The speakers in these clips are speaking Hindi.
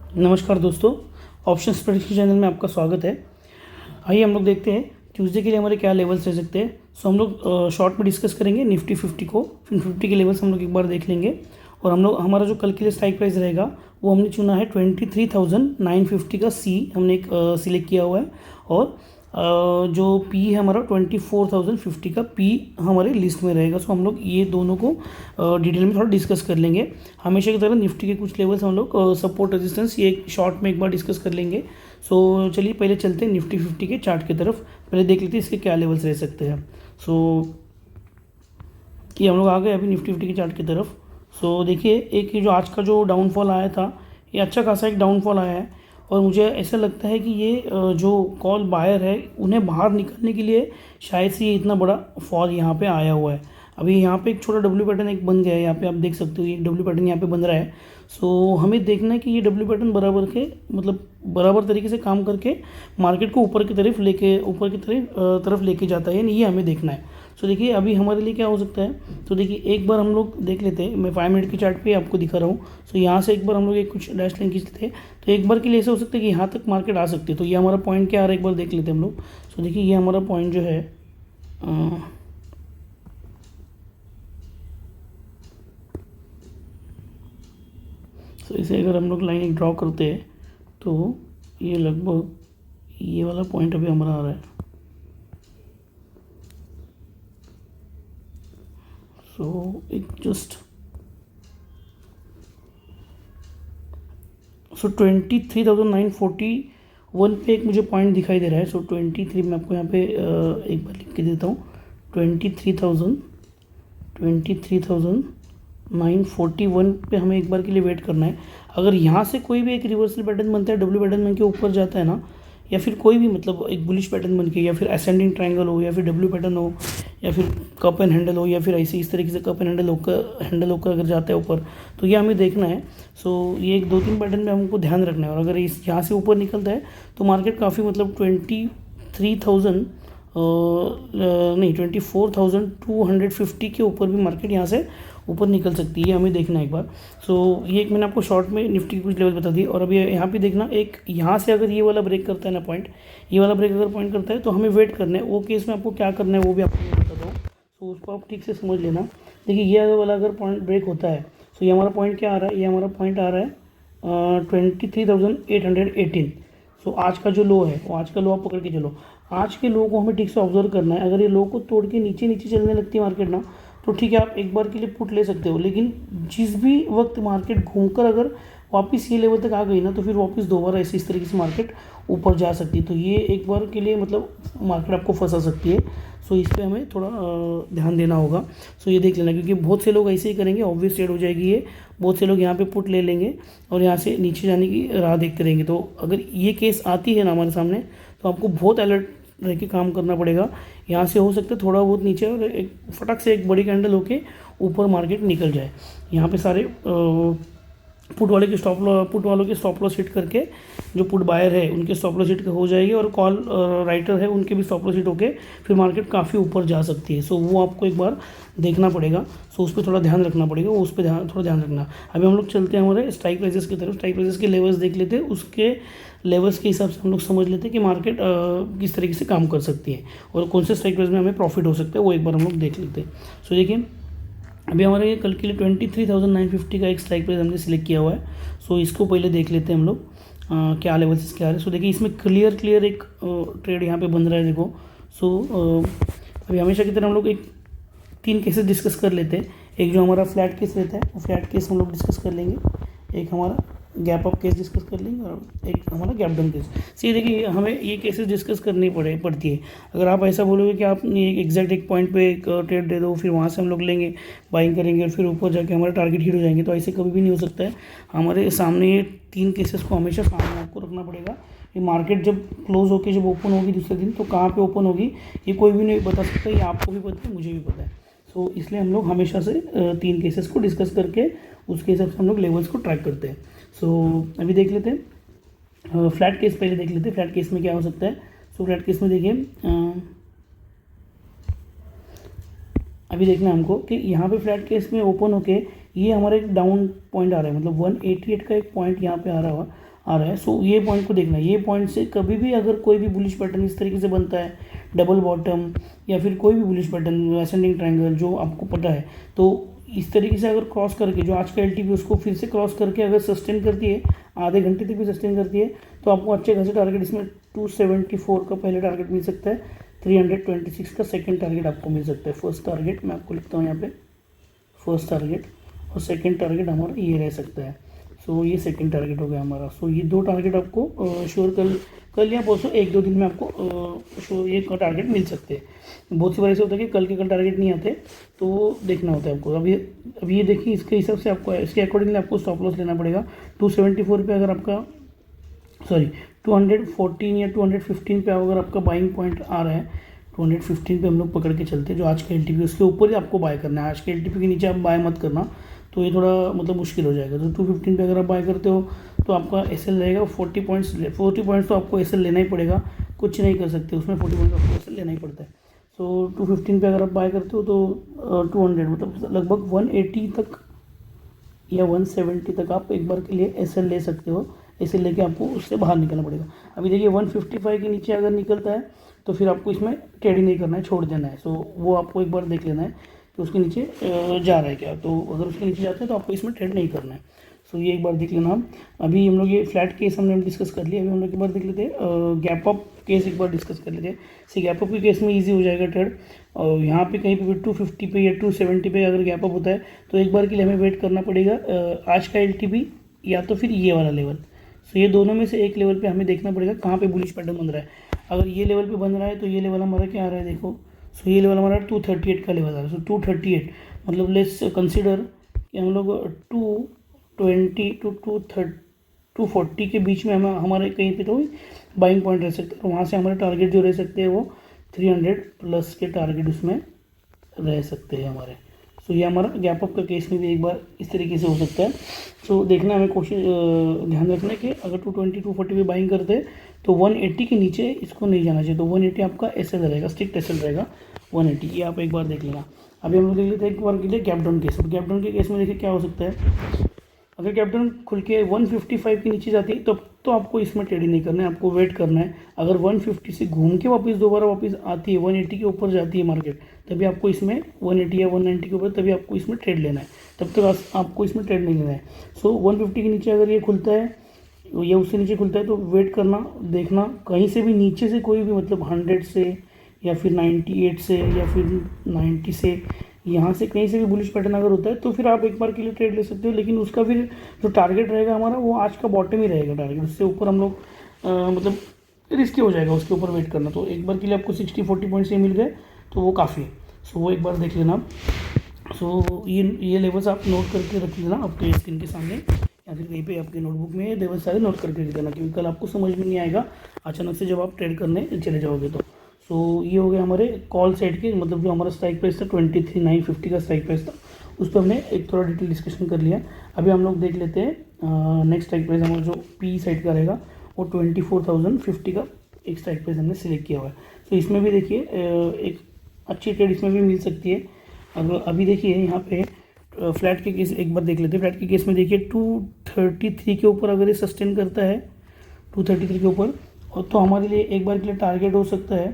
नमस्कार दोस्तों, ऑप्शन प्रेडिक्शन चैनल में आपका स्वागत है। आइए हम लोग देखते हैं ट्यूसडे के लिए हमारे क्या लेवल्स रह सकते हैं। सो हम लोग शॉर्ट में डिस्कस करेंगे निफ्टी 50 को, फिर 50 के लेवल्स हम लोग एक बार देख लेंगे। और हम लोग हमारा जो कल के लिए स्ट्राइक प्राइस रहेगा वो हमने चुना है 23,950 का सी हमने एक सिलेक्ट किया हुआ है। और जो पी है हमारा 24,050 का पी हमारे लिस्ट में रहेगा। सो हम लोग ये दोनों को डिटेल में थोड़ा डिस्कस कर लेंगे। हमेशा की तरह निफ्टी के कुछ लेवल्स हम लोग सपोर्ट रेजिस्टेंस ये शॉर्ट में एक बार डिस्कस कर लेंगे। सो चलिए पहले चलते हैं निफ्टी 50 के चार्ट की तरफ। पहले देख लेते हैं इसके क्या लेवल्स रह सकते हैं। सो ये हम लोग आ गए अभी निफ्टी 50 के चार्ट की तरफ। सो देखिए एक ये जो आज का जो डाउनफॉल आया था, ये अच्छा खासा एक डाउनफॉल आया है। और मुझे ऐसा लगता है कि ये जो कॉल बायर है उन्हें बाहर निकलने के लिए शायद से ये इतना बड़ा फॉल यहाँ पे आया हुआ है। अभी यहाँ पे एक छोटा डब्ल्यू पैटर्न एक बन गया है, यहाँ पे आप देख सकते हो ये डब्ल्यू पैटर्न यहाँ पे बन रहा है। सो हमें देखना है कि ये डब्ल्यू पैटर्न बराबर के मतलब बराबर तरीके से काम करके मार्केट को ऊपर की तरफ लेके जाता है, यानी ये हमें देखना है। सो देखिए अभी हमारे लिए क्या हो सकता है, तो देखिए एक बार हम लोग देख लेते हैं। मैं 5 मिनट की चार्ट पे आपको दिखा रहा हूँ। सो यहाँ से एक बार हम लोग एक कुछ डैश लाइन खींचते हैं, तो एक बार के लिए ऐसा हो सकता है कि यहाँ तक मार्केट आ सकती है। तो ये हमारा पॉइंट क्या आ रहा है एक बार देख लेते हैं हम लोग। सो देखिए ये हमारा पॉइंट जो है तो इसे अगर हम लोग लाइन एक ड्रॉ करते हैं तो ये लगभग ये वाला पॉइंट अभी हमारा आ रहा है। सो एक जस्ट 23,941 पे एक मुझे पॉइंट दिखाई दे रहा है। सो 23 मैं आपको यहाँ पे एक बार लिख के देता हूँ। 23,941 पे हमें एक बार के लिए वेट करना है। अगर यहाँ से कोई भी एक रिवर्सल पैटर्न बनता है, डब्ल्यू पैटर्न बन के ऊपर जाता है ना, या फिर कोई भी मतलब एक बुलिश पैटर्न बन के, या फिर असेंडिंग ट्रायंगल हो, या फिर डब्ल्यू पैटर्न हो, या फिर कप एंड हैंडल हो, या फिर ऐसे इस तरीके से कप एंड हैंडल होकर अगर जाता है ऊपर, तो ये हमें देखना है। सो ये एक 2-3 पैटर्न में हमको ध्यान रखना है। और अगर इस यहाँ से ऊपर निकलता है तो मार्केट काफ़ी मतलब 24,250 के ऊपर भी मार्केट यहाँ से ऊपर निकल सकती है, हमें देखना है एक बार। सो ये एक मैंने आपको शॉर्ट में निफ्टी की कुछ लेवल बता दी। और अभी यहाँ पे देखना, एक यहाँ से अगर ये वाला ब्रेक करता है ना पॉइंट, ये वाला ब्रेक अगर पॉइंट करता है तो हमें वेट करना है। वो केस में आपको क्या करना है वो भी आपको मैं बताता हूँ। सो उसको आप ठीक से समझ लेना। देखिए ये वाला अगर पॉइंट ब्रेक होता है तो ये हमारा पॉइंट क्या आ रहा है, ये हमारा पॉइंट आ रहा है 23,818। सो आज का जो लो है वो आज का लो आप पकड़ के चलो। आज के लो को हमें ठीक से ऑब्जर्व करना है। अगर ये लो को तोड़ के नीचे नीचे चलने लगती है मार्केट ना, तो ठीक है आप एक बार के लिए पुट ले सकते हो। लेकिन जिस भी वक्त मार्केट घूमकर अगर वापस ये लेवल तक आ गई ना, तो फिर वापस दोबारा ऐसे इस तरीके से मार्केट ऊपर जा सकती है। तो ये एक बार के लिए मतलब मार्केट आपको फंसा सकती है। सो इस पर हमें थोड़ा ध्यान देना होगा। सो ये देख लेना, क्योंकि बहुत से लोग ऐसे ही करेंगे, ऑब्वियस ट्रेड हो जाएगी ये। बहुत से लोग यहाँ पे पुट ले लेंगे और यहाँ से नीचे जाने की राह देखते रहेंगे। तो अगर ये केस आती है ना हमारे सामने, तो आपको बहुत अलर्ट रह के काम करना पड़ेगा। यहाँ से हो सकता है थोड़ा बहुत नीचे और एक फटक से एक बड़ी कैंडल होके ऊपर मार्केट निकल जाए। यहाँ पे सारे पुट वालों के स्टॉप लॉस हिट करके जो पुट बायर है उनके स्टॉप लॉस हिट हो जाएगी, और कॉल राइटर है उनके भी स्टॉप लॉस हिट होके फिर मार्केट काफ़ी ऊपर जा सकती है। सो वो आपको एक बार देखना पड़ेगा। सो उस पर थोड़ा ध्यान रखना पड़ेगा, उस पर थोड़ा ध्यान रखना। अभी हम लोग चलते हैं हमारे स्ट्राइक प्राइसेस की तरफ। स्ट्राइक प्राइसेस के लेवल्स देख लेते हैं, उसके लेवल्स के हिसाब से हम लोग समझ लेते हैं कि मार्केट किस तरीके से काम कर सकती है और कौन से स्ट्राइक प्राइस में हमें प्रॉफिट हो सकता है, वो एक बार हम लोग देख लेते हैं। सो देखिए अभी हमारे ये कल के लिए 23,950 का एक स्ट्राइक प्राइस हमने सिलेक्ट किया हुआ है। सो इसको पहले देख लेते हैं हम लोग क्या लेवल्स इसके आ रहे हैं। सो देखिए इसमें क्लियर एक ट्रेड यहाँ पे बन रहा है, देखो। सो अभी हमेशा की तरह हम लोग एक 3 केसेस डिस्कस कर लेते हैं। एक जो हमारा फ्लैट केस रहता है वो फ्लैट केस हम लोग डिस्कस कर लेंगे, एक हमारा गैप अप केस डिस्कस कर लेंगे, और एक हमारा गैप डाउन केस। सी देखिए हमें ये केसेस डिस्कस करनी पड़ती है। अगर आप ऐसा बोलोगे कि आप एग्जैक्ट एक पॉइंट पे एक ट्रेड दे दो, फिर वहाँ से हम लोग लेंगे, बाइंग करेंगे और फिर ऊपर जाके हमारा टारगेट हिट हो जाएंगे, तो ऐसे कभी भी नहीं हो सकता है। हमारे सामने ये 3 केसेस को हमेशा सामने आपको रखना पड़ेगा। ये मार्केट जब क्लोज होकर जब ओपन होगी दूसरे दिन, तो कहाँ पर ओपन होगी ये कोई भी नहीं बता सकता। ये आपको भी पता है, मुझे भी पता है। सो इसलिए हम लोग हमेशा से 3 केसेस को डिस्कस करके उसके हिसाब से हम लोग लेवल्स को ट्रैक करते हैं। सो अभी देख लेते हैं फ्लैट केस, पहले देख लेते हैं फ्लैट केस में क्या हो सकता है। सो फ्लैट केस में देखिए अभी देखना है हमको कि यहाँ पे फ्लैट केस में ओपन होके ये हमारा एक डाउन पॉइंट आ रहा है, मतलब 188 का एक पॉइंट यहाँ पे आ रहा आ रहा है। सो ये पॉइंट को देखना है, ये पॉइंट से कभी भी अगर कोई भी बुलिश पैटर्न इस तरीके से बनता है, डबल बॉटम या फिर कोई भी बुलिश पैटर्न, असेंडिंग ट्रायंगल जो आपको पता है, तो इस तरीके से अगर क्रॉस करके जो आज का एलटीपी उसको फिर से क्रॉस करके अगर सस्टेन करती है, आधे घंटे तक भी सस्टेन करती है, तो आपको अच्छे खासे टारगेट इसमें 274 का पहले टारगेट मिल सकता है, 326 का सेकंड टारगेट आपको मिल सकता है। फर्स्ट टारगेट मैं आपको लिखता हूँ यहाँ पे, फर्स्ट टारगेट, और सेकंड टारगेट हमारा ये रह सकता है। सो ये सेकंड टारगेट हो गया हमारा। सो ये दो टारगेट आपको श्योर कल या परसों 1-2 दिन में आपको ये टारगेट मिल सकते हैं। बहुत सी बार ऐसे होता है कि कल के कल टारगेट नहीं आते, तो देखना होता है आपको। अभी ये देखिए, इसके हिसाब से आपको इसके अकॉर्डिंगली आपको स्टॉप लॉस लेना पड़ेगा। 274 पे अगर आपका 214 या 215 पे अगर आपका बाइंग पॉइंट आ रहा है, 215 पे हम लोग पकड़ के चलते हैं जो आज का एलटीपी, उसके ऊपर ही आपको बाय करना है। आज के एलटीपी के नीचे आप बाय मत करना, तो ये थोड़ा मतलब मुश्किल हो जाएगा। तो 215 पे अगर आप बाय करते हो तो आपका एसएल रहेगा 40 पॉइंट्स तो आपको एसएल लेना ही पड़ेगा, कुछ नहीं कर सकते उसमें, 40 पॉइंट्स आपको एसएल लेना ही पड़ता है। सो 215 पे अगर आप बाय करते हो तो 200 मतलब लगभग 180 तक या 170 तक आप एक बार के लिए एसएल ले सकते हो। एसएल लेके आपको उससे बाहर निकलना पड़ेगा। अभी देखिए 155 के नीचे अगर निकलता है तो फिर आपको इसमें ट्रेडिंग नहीं करना है, छोड़ देना है। सो वो आपको एक बार देख लेना है कि उसके नीचे जा रहा है क्या। तो अगर उसके नीचे जाते हैं तो आपको इसमें ट्रेड नहीं करना है। सो ये एक बार देख लेना आप। अभी हम लोग ये फ्लैट केस हमने डिस्कस कर लिया। अभी हम लोग एक बार देख लेते हैं गैप अप केस, एक बार डिस्कस कर लेते हैं। सी गैप अप के केस में इजी हो जाएगा ट्रेड। और यहाँ पे कहीं पे 250 पे या 270 पे अगर गैप अप होता है तो एक बार के लिए हमें वेट करना पड़ेगा आज का एलटीपी या तो फिर ये वाला लेवल। सो ये दोनों में से एक लेवल पे हमें देखना पड़ेगा कहाँ पे बुलिश पैटर्न बन रहा है। अगर ये लेवल पे बन रहा है तो ये लेवल हमारा क्या आ रहा है, देखो। सो ये लेवल हमारा 238 का लेवल आ रहा है। सो 238 मतलब लेट्स कंसिडर कि हम लोग 220 टू 240 के बीच में हमारे कहीं पे तो बाइंग पॉइंट रह सकते हैं। तो वहाँ से हमारे टारगेट जो रह सकते हैं वो 300 प्लस के टारगेट उसमें रह सकते हैं हमारे। सो ये हमारा गैप अप का केस में भी एक बार इस तरीके से हो सकता है। सो देखना हमें कोशिश ध्यान रखना है कि अगर 220 240 पे बाइंग करते हैं तो 180 के नीचे इसको नहीं जाना चाहिए। तो 180 आपका एसएल रहेगा, स्ट्रिक्ट एसएल रहेगा 180। ये आप एक बार देख लेना। अभी हम लोग देख लेते हैं एक बार के लिए गैप डाउन केस। और गैप डाउन के केस में देखिए क्या हो सकता है, अगर गैप डाउन खुल के 155 के नीचे जाती है तो आपको इसमें ट्रेडिंग नहीं करना है, आपको वेट करना है। अगर 150 से घूम के दोबारा वापस आती है, 180 के ऊपर जाती है मार्केट, तभी आपको इसमें 180 या 190 के ऊपर तभी आपको इसमें ट्रेड लेना है। तब तक आपको इसमें ट्रेड नहीं लेना है। सो 150 के नीचे अगर ये खुलता है या उससे नीचे खुलता है तो वेट करना, देखना कहीं से भी नीचे से कोई भी मतलब 100 से या फिर 98 से या फिर 90 से, यहाँ से कहीं से भी बुलिश पैटर्न अगर होता है तो फिर आप एक बार के लिए ट्रेड ले सकते हो। लेकिन उसका फिर जो टारगेट रहेगा हमारा वो आज का बॉटम ही रहेगा टारगेट। उससे ऊपर हम लोग मतलब रिस्की हो जाएगा उसके ऊपर वेट करना। तो एक बार के लिए आपको 60-40 पॉइंट्स ये मिल गए तो वो काफ़ी है। सो वो एक बार देख लेना आप। सो ये लेवल्स आप नोट करके रख लेना आपके स्क्रीन के सामने या फिर कहीं पे आपके नोटबुक में लेवल सारे नोट करके रख देना, क्योंकि कल आपको समझ में नहीं आएगा अचानक से जब आप ट्रेड करने चले जाओगे तो। सो ये हो गया हमारे कॉल साइड के, मतलब जो हमारा स्ट्राइक प्राइस था 23,950 का स्ट्राइक प्राइस था, उस पर हमने एक थोड़ा डिटेल डिस्कशन कर लिया। अभी हम लोग देख लेते हैं नेक्स्ट स्ट्राइक प्राइस हमारा जो पी साइड का रहेगा वो 24,050 का एक स्ट्राइक प्राइस हमने सिलेक्ट किया हुआ है। तो इसमें भी देखिए एक अच्छी ट्रेड इसमें भी मिल सकती है। अगर अभी देखिए यहाँ पे फ्लैट के केस एक बार देख लेते हैं। फ्लैट के केस में देखिए 233 के ऊपर अगर ये सस्टेन करता है 233 के ऊपर, और तो हमारे लिए एक बार के लिए टारगेट हो सकता है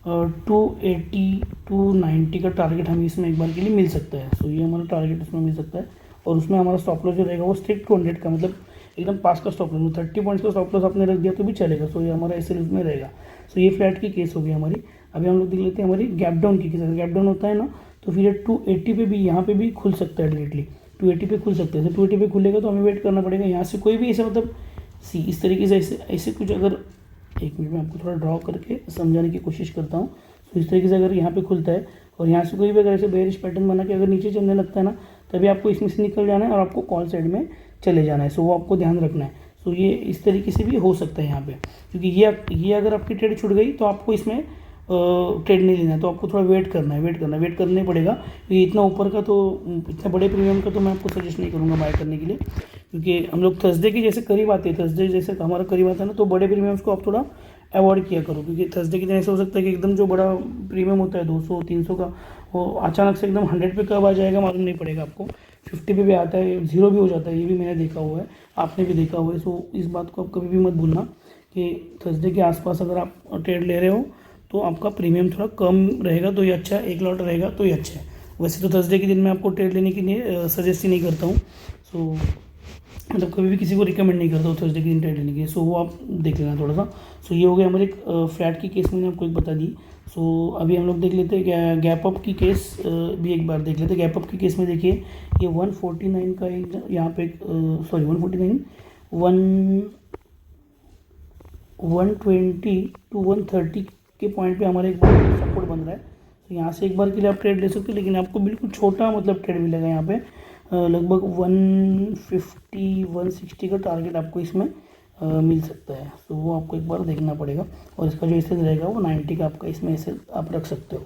280 290 का टारगेट हमें इसमें एक बार के लिए मिल सकता है। सो ये हमारा टारगेट इसमें मिल सकता है। और उसमें हमारा स्टॉप लॉस जो रहेगा वो स्ट्रिक्ट 200 का, मतलब एकदम पास का स्टॉप लॉस, 30 पॉइंट्स का स्टॉप लॉस आपने रख दिया तो भी चलेगा। सो ये हमारा ऐसे में रहेगा। सो ये फ्लैट की केस होगी हमारी। अभी हम लोग देख लेते हैं हमारी गैप डाउन की केस। अगर गैप डाउन होता है ना तो फिर 280 पे भी यहाँ पे भी खुल सकता है डायरेक्टली, 280 पे खुल सकता है। 280 पे खुलेगा तो हमें वेट करना पड़ेगा। यहाँ से कोई भी ऐसा मतलब इस तरीके से ऐसे कुछ, अगर एक मिनट में आपको थोड़ा ड्रॉ करके समझाने की कोशिश करता हूँ। तो इस तरीके से अगर यहाँ पे खुलता है और यहाँ से कोई भी अगर ऐसे बेरिश पैटर्न बना के अगर नीचे चलने लगता है ना, तभी आपको इसमें से निकल जाना है और आपको कॉल साइड में चले जाना है। सो वो आपको ध्यान रखना है। सो ये इस तरीके से भी हो सकता है यहाँ पे, क्योंकि ये अगर आपकी ट्रेड छूट गई तो आपको इसमें ट्रेड नहीं लेना है, तो आपको थोड़ा वेट करना पड़ेगा। क्योंकि इतना ऊपर का तो, इतना बड़े प्रीमियम का तो मैं आपको सजेस्ट नहीं करूँगा बाय करने के लिए, क्योंकि हम लोग थर्सडे के जैसे करीब आते हैं, थर्सडे जैसे हमारा करीब आता है ना, तो बड़े प्रीमियम्स को आप थोड़ा अवॉइड किया करो। क्योंकि थर्सडे के दिन ऐसा हो सकता है कि एकदम जो बड़ा प्रीमियम होता है 200-300 का, वो अचानक से एकदम 100 पे कब आ जाएगा मालूम नहीं पड़ेगा आपको। 50 पे भी आता है, 0 भी हो जाता है, ये भी मैंने देखा हुआ है, आपने भी देखा हुआ है। सो इस बात को आप कभी भी मत भूलना कि थर्सडे के आसपास अगर आप ट्रेड ले रहे हो तो आपका प्रीमियम थोड़ा कम रहेगा तो ये अच्छा है, एक लॉट रहेगा तो ये अच्छा है। वैसे तो थर्सडे के दिन मैं आपको ट्रेड लेने के लिए सजेस्ट ही नहीं करता हूँ। सो मतलब कभी भी किसी को रिकमेंड नहीं करता हूँ थर्सडे के दिन ट्रेड लेने के लिए। सो वो आप देख लेना थोड़ा सा। सो ये हो गया हमारे फ्लैट की केस मैंने आपको एक बता दी। सो अभी हम लोग देख लेते हैं गैप अप की केस भी एक बार देख लेते हैं। गैप अप की केस में देखिए ये 149 का एक यहाँ पे सॉरी 149 120 टू 130 के पॉइंट पे हमारे एक बार सपोर्ट बन रहा है। तो यहाँ से एक बार के लिए आप ट्रेड ले सकते हो, लेकिन आपको बिल्कुल छोटा मतलब ट्रेड मिलेगा यहाँ पे। लगभग 150 160 का टारगेट आपको इसमें मिल सकता है। तो वो आपको एक बार देखना पड़ेगा। और इसका जो एसेज रहेगा वो 90 का आपका इसमें एसेज आप रख सकते हो।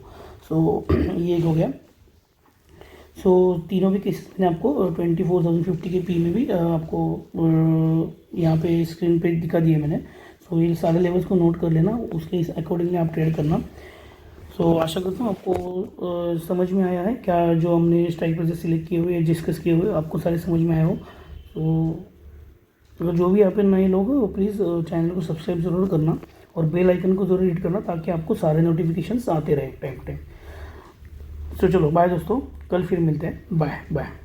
सो ये एक हो गया। सो तीनों भी केसेस में आपको 24,050 के पी में भी आपको यहाँ पे स्क्रीन पे दिखा दिए मैंने। सो ये सारे लेवल्स को नोट कर लेना, उसके अकॉर्डिंगली आप ट्रेड करना। सो आशा करता हूँ आपको समझ में आया है क्या जो हमने स्ट्राइक प्राइसेस सिलेक्ट किए हुए या डिस्कस किए हुए आपको सारे समझ में आए हो। तो अगर जो भी यहाँ पे नए लोग हैं वो प्लीज़ चैनल को सब्सक्राइब ज़रूर करना और बेल आइकन को ज़रूर हिट करना ताकि आपको सारे नोटिफिकेशंस आते रहे टाइम टाइम। तो चलो बाय दोस्तों, कल फिर मिलते हैं। Bye bye.